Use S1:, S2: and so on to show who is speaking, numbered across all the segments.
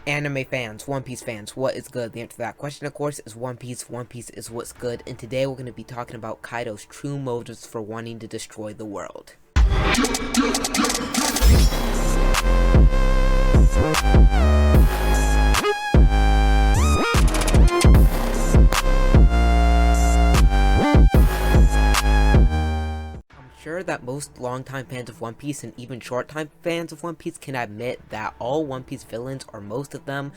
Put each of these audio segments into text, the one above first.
S1: Anime fans, One Piece fans, what is good? The answer to that question, of course, is One Piece. One Piece is what's good, and today we're going to be talking about Kaido's true motives for wanting to destroy the world. Sure that most longtime fans of One Piece and even short-time fans of One Piece can admit that all One Piece villains, or most of them,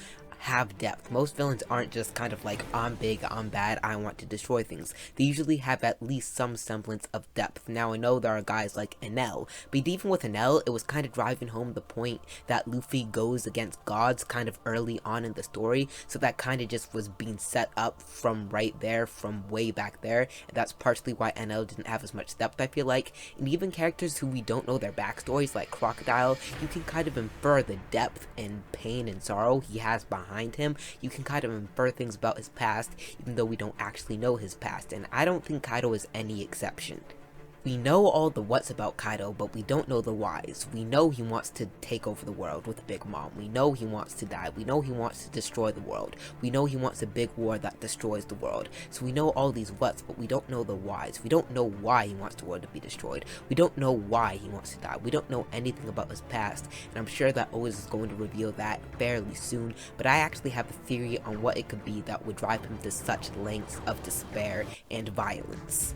S1: have depth. Most villains aren't just kind of like, I'm big, I'm bad, I want to destroy things. They usually have at least some semblance of depth. Now I know there are guys like Enel, but even with Enel, it was kind of driving home the point that Luffy goes against gods kind of early on in the story, so that kind of just was being set up from right there, from way back there, and that's partially why Enel didn't have as much depth, I feel like. And even characters who we don't know their backstories, like Crocodile, you can kind of infer the depth and pain and sorrow he has behind him. You can kind of infer things about his past, even though we don't actually know his past, and I don't think Kaido is any exception. We know all the what's about Kaido, but we don't know the whys. We know he wants to take over the world with Big Mom. We know he wants to die. We know he wants to destroy the world. We know he wants a big war that destroys the world. So we know all these what's, but we don't know the whys. We don't know why he wants the world to be destroyed. We don't know why he wants to die. We don't know anything about his past, and I'm sure that Oda is going to reveal that fairly soon, but I actually have a theory on what it could be that would drive him to such lengths of despair and violence.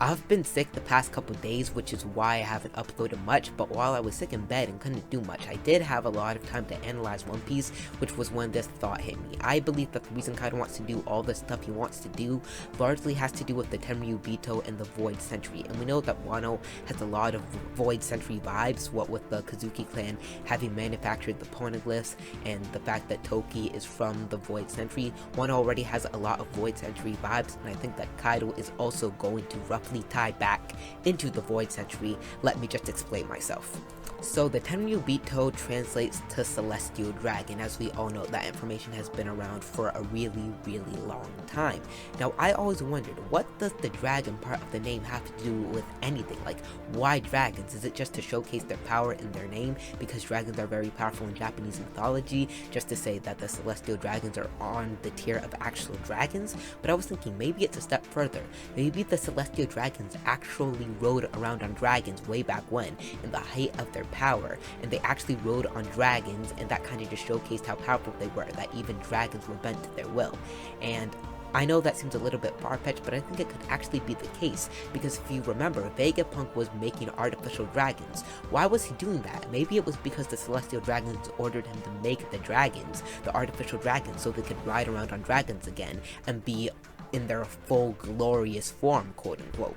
S1: I've been sick the past couple days, which is why I haven't uploaded much, but while I was sick in bed and couldn't do much, I did have a lot of time to analyze One Piece, which was when this thought hit me. I believe that the reason Kaido wants to do all the stuff he wants to do largely has to do with the Tenryubito and the Void Century, and we know that Wano has a lot of Void Century vibes, what with the Kazuki clan having manufactured the poneglyphs, and the fact that Toki is from the Void Century. Wano already has a lot of Void Century vibes, and I think that Kaido is also going to roughly tie back into the Void Century. Let me just explain myself. So the Tenryubito translates to Celestial Dragon. As we all know, that information has been around for a really long time. Now I always wondered, what does the dragon part of the name have to do with anything? Like, why dragons? Is it just to showcase their power in their name, because dragons are very powerful in Japanese mythology, just to say that the Celestial Dragons are on the tier of actual dragons? But I was thinking maybe it's a step further. Maybe the Celestial Dragons actually rode around on dragons way back when, in the height of their power, and they actually rode on dragons, and that kind of just showcased how powerful they were, that even dragons were bent to their will. And I know that seems a little bit far-fetched, but I think it could actually be the case, because if you remember, Vegapunk was making artificial dragons. Why was he doing that? Maybe it was because the Celestial Dragons ordered him to make the dragons, the artificial dragons, so they could ride around on dragons again, and be in their full glorious form, quote-unquote.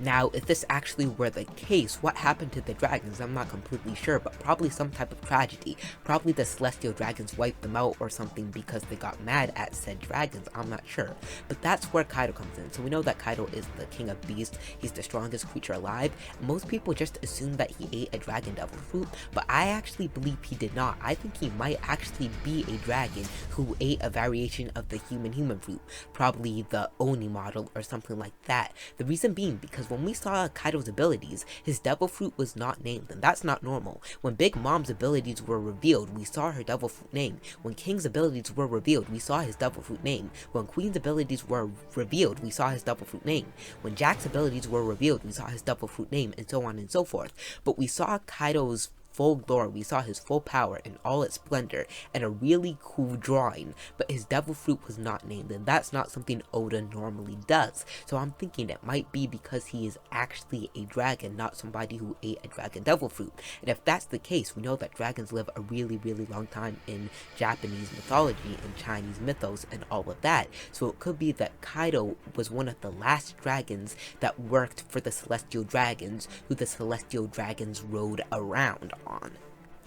S1: Now, if this actually were the case, what happened to the dragons? I'm not completely sure, but probably some type of tragedy. Probably the Celestial Dragons wiped them out or something because they got mad at said dragons, I'm not sure. But that's where Kaido comes in. So we know that Kaido is the king of beasts, he's the strongest creature alive. Most people just assume that he ate a dragon devil fruit, but I actually believe he did not. I think he might actually be a dragon who ate a variation of the human fruit, probably the Oni model or something like that. The reason being because when we saw Kaido's abilities, his devil fruit was not named, and that's not normal. When Big Mom's abilities were revealed, we saw her devil fruit name. When King's abilities were revealed, we saw his devil fruit name. When Queen's abilities were revealed, we saw his devil fruit name. When Jack's abilities were revealed, we saw his devil fruit name, and so on and so forth. But we saw Kaido's full glory, we saw his full power in all its splendor, and a really cool drawing, but his devil fruit was not named, and that's not something Oda normally does. So I'm thinking it might be because he is actually a dragon, not somebody who ate a dragon devil fruit. And if that's the case, we know that dragons live a really long time in Japanese mythology and Chinese mythos and all of that. So it could be that Kaido was one of the last dragons that worked for the Celestial Dragons, who the Celestial Dragons rode around on.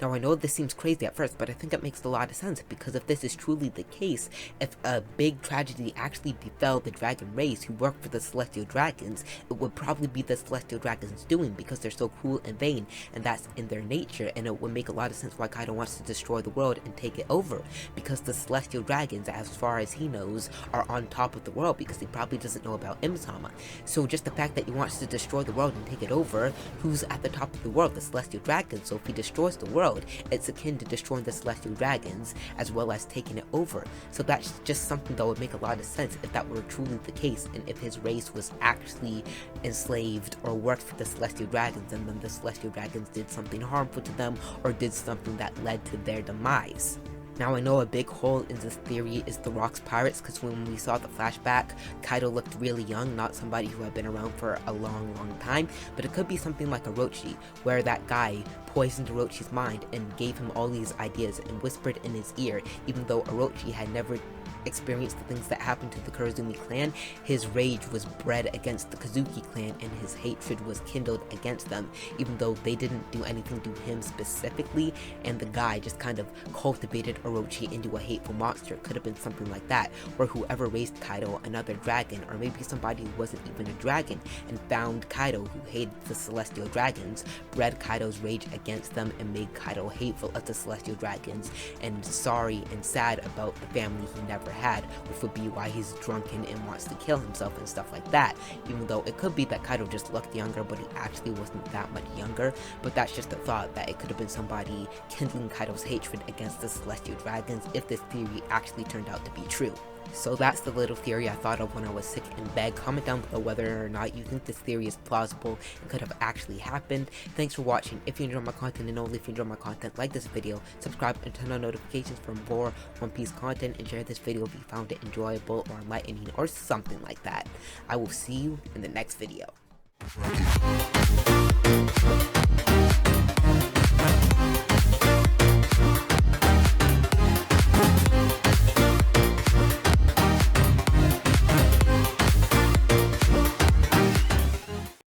S1: Now I know this seems crazy at first, but I think it makes a lot of sense, because if this is truly the case, if a big tragedy actually befell the dragon race who worked for the Celestial Dragons, it would probably be the Celestial Dragons' doing, because they're so cruel and vain, and that's in their nature, and it would make a lot of sense why Kaido wants to destroy the world and take it over, because the Celestial Dragons, as far as he knows, are on top of the world, because he probably doesn't know about Im-sama. So just the fact that he wants to destroy the world and take it over, who's at the top of the world? The Celestial Dragons. So if he destroys the world, world. It's akin to destroying the celestial dragons as well as taking it over. So that's just something that would make a lot of sense if that were truly the case, and if his race was actually enslaved or worked for the celestial dragons, and then the celestial dragons did something harmful to them or did something that led to their demise. Now I know a big hole in this theory is the Rock's Pirates, because when we saw the flashback, Kaido looked really young, not somebody who had been around for a long time, but it could be something like Orochi, where that guy poisoned Orochi's mind and gave him all these ideas and whispered in his ear. Even though Orochi had never experienced the things that happened to the Kurozumi clan, his rage was bred against the Kazuki clan and his hatred was kindled against them, even though they didn't do anything to him specifically, and the guy just kind of cultivated Orochi into a hateful monster. Could have been something like that, or whoever raised Kaido another dragon, or maybe somebody who wasn't even a dragon and found Kaido, who hated the celestial dragons, bred Kaido's rage against them and made Kaido hateful of the celestial dragons and sorry and sad about the family he never had, which would be why he's drunken and wants to kill himself and stuff like that. Even though it could be that Kaido just looked younger, but he actually wasn't that much younger. But that's just a thought, that it could have been somebody kindling Kaido's hatred against the celestial dragons if this theory actually turned out to be true. So that's the little theory I thought of when I was sick in bed. Comment down below whether or not you think this theory is plausible and could have actually happened. Thanks for watching. If you enjoy my content, and only if you enjoy my content, like this video, subscribe and turn on notifications for more One Piece content, and share this video if you found it enjoyable or enlightening or something like that. I will see you in the next video.